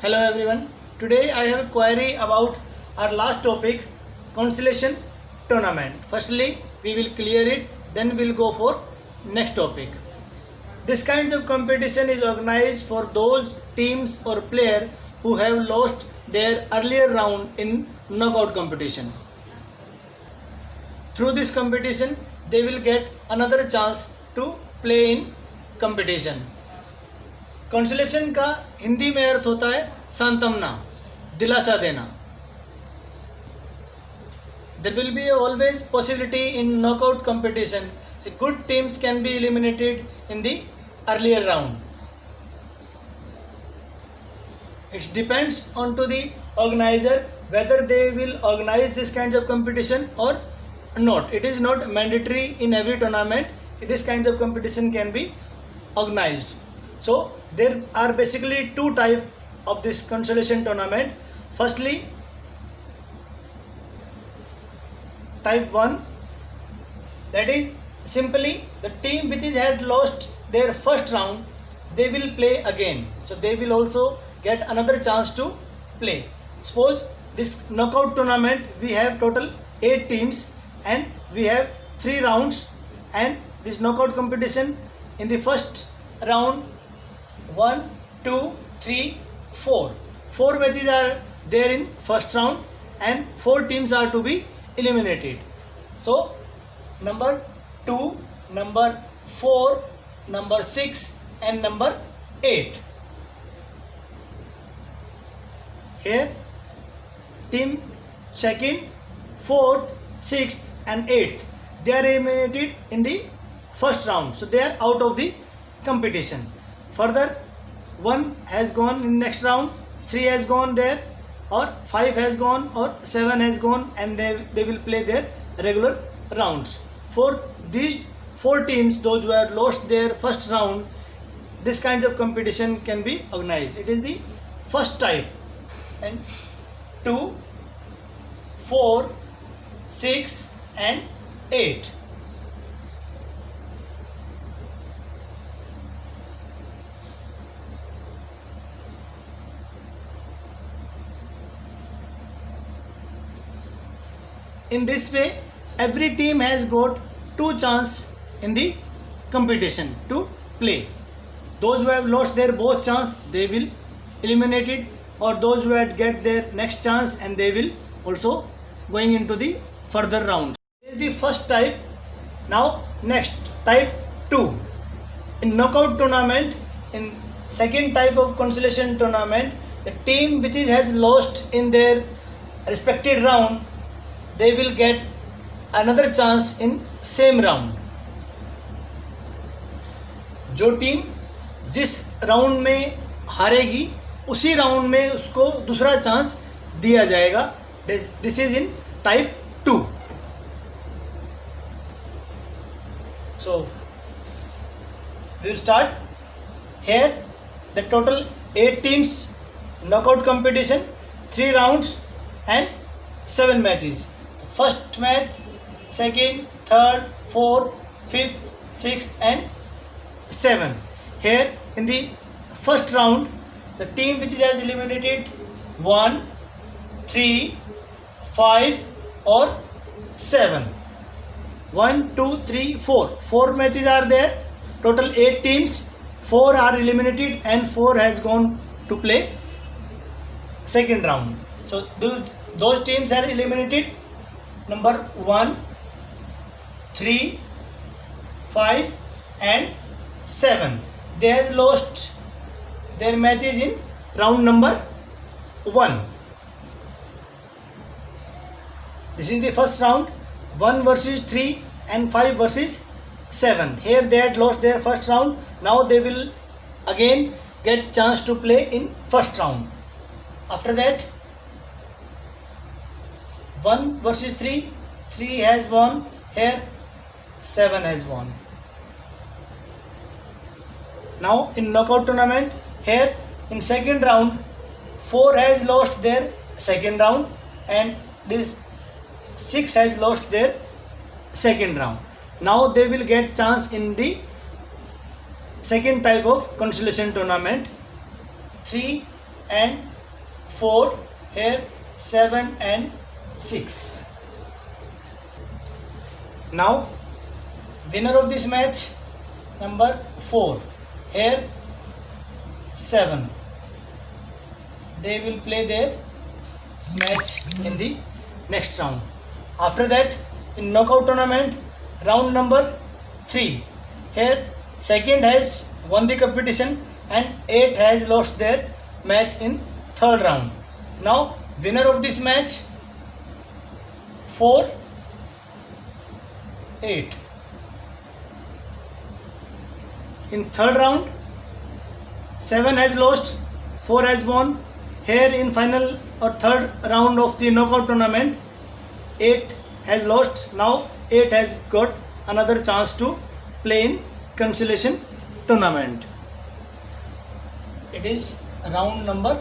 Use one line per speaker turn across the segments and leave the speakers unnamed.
Hello everyone. Today I have a query about our last topic, consolation tournament. Firstly, we will clear it, then we will go for next topic. This kind of competition is organized for those teams or player who have lost their earlier round in knockout competition. Through this competition, they will get another chance to play in competition. Consolation का हिंदी में अर्थ होता है सांत्वना, दिलासा देना. There will be always possibility in knockout competition. So good teams can be eliminated in the earlier round. It depends on to the organizer whether they will organize this kinds of competition or not. It is not mandatory in every tournament. This kinds of competition can be organized. So there are basically two types of this consolation tournament. Firstly, type 1, that is simply the team which is had lost their first round, they will play again. So they will also get another chance to play. Suppose this knockout tournament we have total 8 teams and we have 3 rounds, and this knockout competition in the first round 1, 2, 3, 4. 4 matches are there in first round and 4 teams are to be eliminated. So number 2, number 4, number 6 and number 8. Here team 2nd, 4th, 6th and 8th, they are eliminated in the first round. So they are out of the competition. Further, 1 has gone in next round, 3 has gone there, or 5 has gone, or 7 has gone, and they will play their regular rounds. For these 4 teams, those who have lost their first round, this kinds of competition can be organized. It is the first type. And 2, 4, 6 and 8. In this way, every team has got 2 chances in the competition to play. Those who have lost their both chance, they will eliminated, or those who had get their next chance and they will also going into the further rounds. This is the first type. Now next, type 2. In knockout tournament, in second type of consolation tournament, the team which has lost in their respective round, they will get another chance in same round. जो team जिस round में हारेगी उसी round में उसको दूसरा chance दिया जाएगा. This is in type 2. So we will start. Here the total 8 teams knockout competition, 3 rounds and 7 matches. First match, 2nd, 3rd, 4th, 5th, 6th and 7th. Here in the first round, the team which has eliminated 1, 3, 5 or 7. 1, 2, 3, 4. 4 matches are there. Total 8 teams. 4 are eliminated and 4 has gone to play second round. So those teams are eliminated. Number 1, 3, 5 and 7. They have lost their matches in round number 1. This is the first round, 1 versus 3 and 5 versus 7. Here they had lost their first round. Now they will again get chance to play in first round. After that, 1 versus 3, 3 has won. Here 7 has won. Now in knockout tournament, here in second round, 4 has lost their second round and this 6 has lost their second round. Now they will get chance in the second type of consolation tournament. 3 and 4, here 7 and 6. Now winner of this match number 4, here 7. They will play their match in the next round. After that, in knockout tournament, round number 3, here second has won the competition and 8 has lost their match in third round. Now winner of this match 4, 8. In third round 7 has lost, 4 has won. Here in final or third round of the knockout tournament 8 has lost. Now 8 has got another chance to play in consolation tournament. It is round number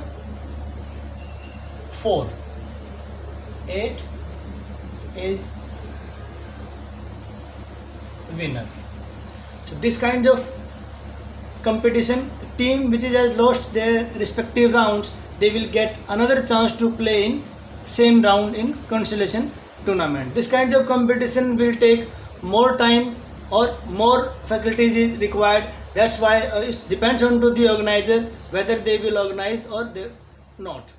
4. 8 is winner. So this kind of competition, team which has lost their respective rounds, they will get another chance to play in same round in consolation tournament. This kind of competition will take more time or more faculties is required. That's why it depends on to the organizer whether they will organize or they not.